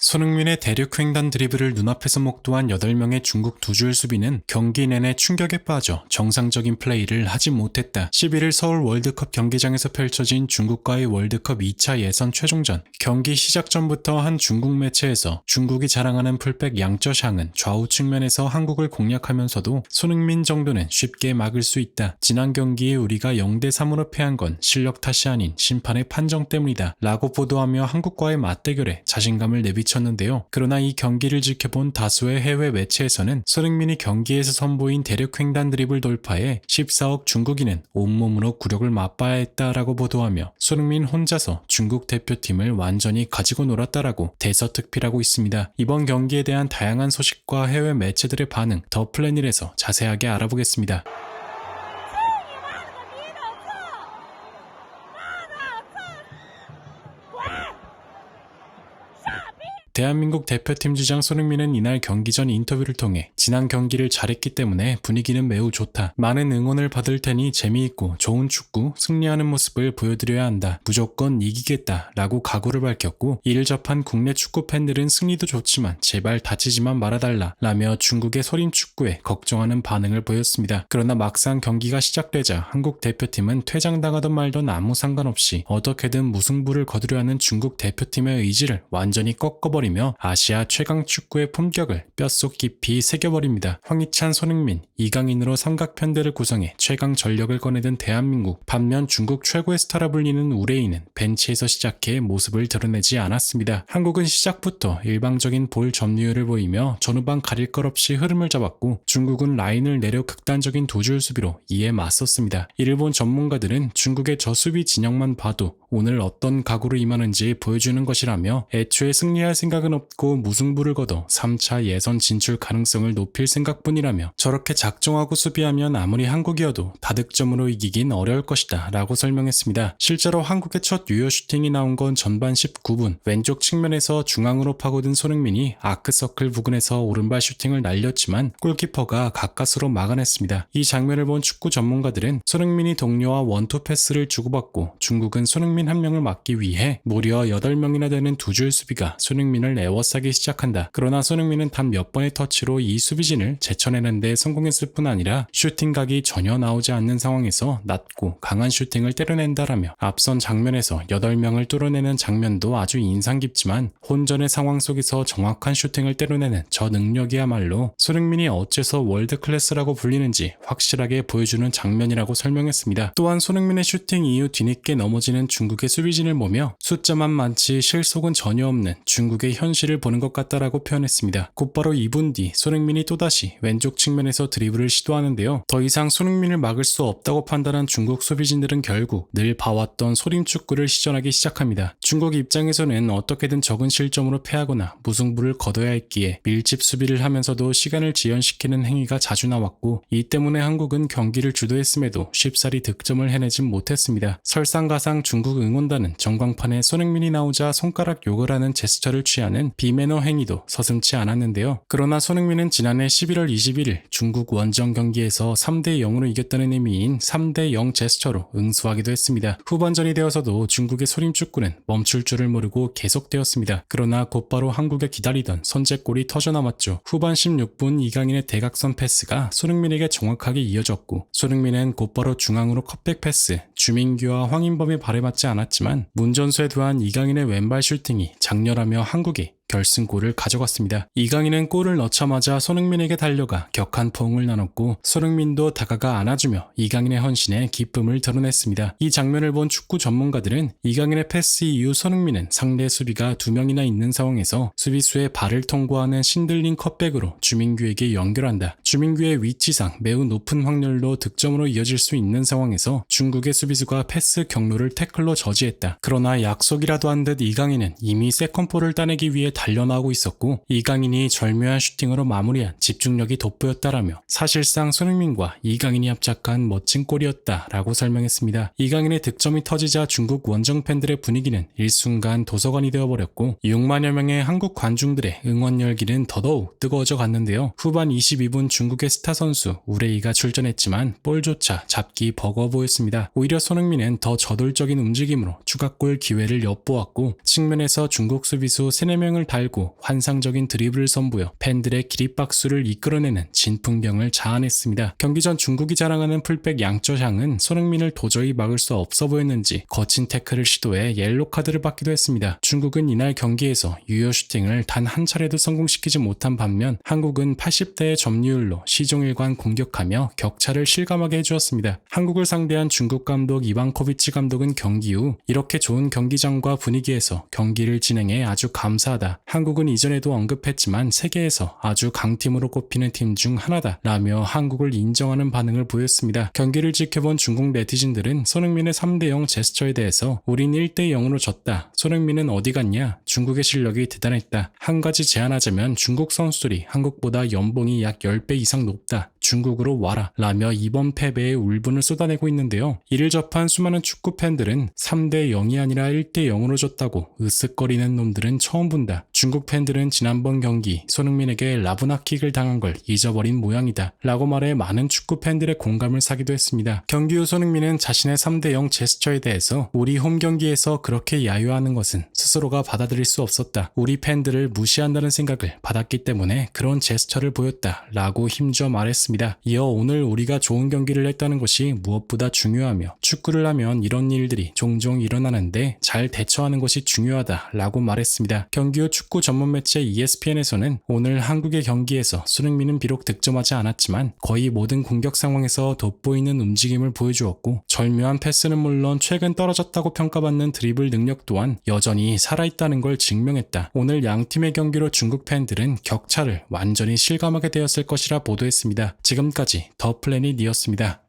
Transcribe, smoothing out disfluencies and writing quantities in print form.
손흥민의 대륙횡단 드리블을 눈앞에서 목도한 8명의 중국 두 줄 수비는 경기 내내 충격에 빠져 정상적인 플레이를 하지 못했다. 11일 서울 월드컵 경기장에서 펼쳐진 중국과의 월드컵 2차 예선 최종전. 경기 시작 전부터 한 중국 매체에서 중국이 자랑하는 풀백 양쩌샹은 좌우 측면에서 한국을 공략하면서도 손흥민 정도는 쉽게 막을 수 있다. 지난 경기에 우리가 0대3으로 패한 건 실력 탓이 아닌 심판의 판정 때문이다. 라고 보도하며 한국과의 맞대결에 자신감을 내비쳤는데요. 그러나 이 경기를 지켜본 다수의 해외 매체에서는 손흥민이 경기에서 선보인 대륙횡단 드리블 돌파에 14억 중국인은 온몸으로 굴욕을 맛봐야 했다라고 보도하며 손흥민 혼자서 중국 대표팀을 완전히 가지고 놀았다라고 대서특필하고 있습니다. 이번 경기에 대한 다양한 소식과 해외 매체들의 반응, 더 플래닛에서 자세하게 알아보겠습니다. 대한민국 대표팀 주장 손흥민은 이날 경기 전 인터뷰를 통해 지난 경기를 잘했기 때문에 분위기는 매우 좋다. 많은 응원을 받을 테니 재미있고 좋은 축구, 승리하는 모습을 보여드려야 한다. 무조건 이기겠다 라고 각오를 밝혔고, 이를 접한 국내 축구 팬들은 승리도 좋지만 제발 다치지만 말아달라 라며 중국의 소림 축구에 걱정하는 반응을 보였습니다. 그러나 막상 경기가 시작되자 한국 대표팀은 퇴장당하던 말던 아무 상관없이 어떻게든 무승부를 거두려 하는 중국 대표팀의 의지를 완전히 꺾어버리며 아시아 최강 축구의 품격을 뼛속 깊이 새겨버립니다. 황희찬, 손흥민, 이강인으로 삼각편대를 구성해 최강 전력을 꺼내든 대한민국. 반면 중국 최고의 스타라 불리는 우레이는 벤치에서 시작해 모습을 드러내지 않았습니다. 한국은 시작부터 일방적인 볼 점유율을 보이며 전후반 가릴 것 없이 흐름을 잡았고, 중국은 라인을 내려 극단적인 두 줄 수비로 이에 맞섰습니다. 이를 본 전문가들은 중국의 저 수비 진영만 봐도 오늘 어떤 각오로 임하는지 보여주는 것이라며, 애초에 승리할 생각은 없고 무승부를 거둬 3차 예선 진출 가능성을 높일 생각뿐이라며, 저렇게 작정하고 수비하면 아무리 한국이어도 다득점으로 이기긴 어려울 것이다 라고 설명했습니다. 실제로 한국의 첫 유효 슈팅이 나온 건 전반 19분 왼쪽 측면에서 중앙으로 파고든 손흥민이 아크서클 부근에서 오른발 슈팅을 날렸지만 골키퍼가 가까스로 막아냈습니다. 이 장면을 본 축구 전문가들은 손흥민이 동료와 원투 패스를 주고받고 중국은 손흥민 한 명을 막기 위해 무려 8명이나 되는 두 줄 수비가 손흥민을 에워싸기 시작한다. 그러나 손흥민은 단 몇 번의 터치로 이 수비진을 제쳐내는 데 성공했을 뿐 아니라 슈팅각이 전혀 나오지 않는 상황에서 낮고 강한 슈팅을 때려낸다라며, 앞선 장면에서 8명을 뚫어내는 장면도 아주 인상 깊지만 혼전의 상황 속에서 정확한 슈팅을 때려내는 저 능력이야말로 손흥민이 어째서 월드클래스라고 불리는지 확실하게 보여주는 장면이라고 설명했습니다. 또한 손흥민의 슈팅 이후 뒤늦게 넘어지는 중국의 수비진을 보며 숫자만 많지 실속은 전혀 없는 중국의 현실을 보는 것 같다라고 표현했습니다. 곧바로 2분 뒤 손흥민이 또다시 왼쪽 측면에서 드리블을 시도하는데요. 더 이상 손흥민을 막을 수 없다고 판단한 중국 수비진들은 결국 늘 봐왔던 소림 축구를 시전하기 시작합니다. 중국 입장에서는 어떻게든 적은 실점으로 패하거나 무승부를 거둬야 했기에 밀집 수비를 하면서도 시간을 지연시키는 행위가 자주 나왔고, 이 때문에 한국은 경기를 주도했음에도 쉽사리 득점을 해내진 못했습니다. 설상가상 중국 응원단은 전광판에 손흥민이 나오자 손가락 욕을 하는 제스처를 취하는 비매너 행위도 서슴지 않았는데요. 그러나 손흥민은 지난해 11월 21일 중국 원정 경기에서 3대0으로 이겼다는 의미인 3대0 제스처로 응수하기도 했습니다. 후반전이 되어서도 중국의 소림 축구는 멈출 줄을 모르고 계속되었습니다. 그러나 곧바로 한국에 기다리던 선제골이 터져나왔죠. 후반 16분 이강인의 대각선 패스가 손흥민에게 정확하게 이어졌고, 손흥민은 곧바로 중앙으로 컷백 패스, 주민규와 황인범의 발에 맞지 않았지만 문전수에 더한 이강인의 왼발 슈팅이 장렬하며 한국이 결승골을 가져갔습니다. 이강인은 골을 넣자마자 손흥민에게 달려가 격한 포옹을 나눴고, 손흥민도 다가가 안아주며 이강인의 헌신에 기쁨을 드러냈습니다. 이 장면을 본 축구 전문가들은 이강인의 패스 이후 손흥민은 상대 수비가 2명이나 있는 상황에서 수비수의 발을 통과하는 신들린 컷백으로 주민규에게 연결한다. 주민규의 위치상 매우 높은 확률로 득점으로 이어질 수 있는 상황에서 중국의 수비수가 패스 경로를 태클로 저지했다. 그러나 약속이라도 한 듯 이강인은 이미 세컨볼을 따내기 위해 달려나오고 있었고, 이강인이 절묘한 슈팅으로 마무리한 집중력이 돋보였다라며 사실상 손흥민과 이강인이 합작한 멋진 골이었다라고 설명했습니다. 이강인의 득점이 터지자 중국 원정 팬들의 분위기는 일순간 도서관이 되어버렸고, 6만여 명의 한국 관중들의 응원 열기는 더더욱 뜨거워져 갔는데요. 후반 22분 중국의 스타 선수 우레이가 출전했지만 볼조차 잡기 버거워 보였습니다. 오히려 손흥민은 더 저돌적인 움직임으로 추가골 기회를 엿보았고, 측면에서 중국 수비수 3-4명을 달고 환상적인 드리블을 선보여 팬들의 기립박수를 이끌어내는 진풍경을 자아냈습니다. 경기 전 중국이 자랑하는 풀백 양쩌샹은 손흥민을 도저히 막을 수 없어 보였는지 거친 태클을 시도해 옐로 카드를 받기도 했습니다. 중국은 이날 경기에서 유효 슈팅을 단 한 차례도 성공시키지 못한 반면 한국은 80대의 점유율로 시종일관 공격하며 격차를 실감하게 해주었습니다. 한국을 상대한 중국 감독 이방코비치 감독은 경기 후 이렇게 좋은 경기장과 분위기에서 경기를 진행해 아주 감사하다. 한국은 이전에도 언급했지만 세계에서 아주 강팀으로 꼽히는 팀 중 하나다 라며 한국을 인정하는 반응을 보였습니다. 경기를 지켜본 중국 네티즌들은 손흥민의 3대0 제스처에 대해서 우린 1대0으로 졌다. 손흥민은 어디 갔냐? 중국의 실력이 대단했다. 한 가지 제안하자면 중국 선수들이 한국보다 연봉이 약 10배 이상 높다. 중국으로 와라 라며 이번 패배에 울분을 쏟아내고 있는데요. 이를 접한 수많은 축구 팬들은 3대0이 아니라 1대0으로 졌다고 으쓱거리는 놈들은 처음 본다. 중국 팬들은 지난번 경기 손흥민에게 라브나킥을 당한 걸 잊어버린 모양이다 라고 말해 많은 축구 팬들의 공감을 사기도 했습니다. 경기 후 손흥민은 자신의 3대0 제스처에 대해서 우리 홈 경기에서 그렇게 야유하는 것은 스스로가 받아들일 수 없었다. 우리 팬들을 무시한다는 생각을 받았기 때문에 그런 제스처를 보였다 라고 힘주어 말했습니다. 이어 오늘 우리가 좋은 경기를 했다는 것이 무엇보다 중요하며 축구를 하면 이런 일들이 종종 일어나는데 잘 대처하는 것이 중요하다 라고 말했습니다. 경기 후 축구 전문 매체 ESPN에서는 오늘 한국의 경기에서 손흥민은 비록 득점하지 않았지만 거의 모든 공격 상황에서 돋보이는 움직임을 보여주었고 절묘한 패스는 물론 최근 떨어졌다고 평가받는 드리블 능력 또한 여전히 살아있다는 걸 증명했다. 오늘 양팀의 경기로 중국 팬들은 격차를 완전히 실감하게 되었을 것이라 보도했습니다. 지금까지 더 플래닛이었습니다.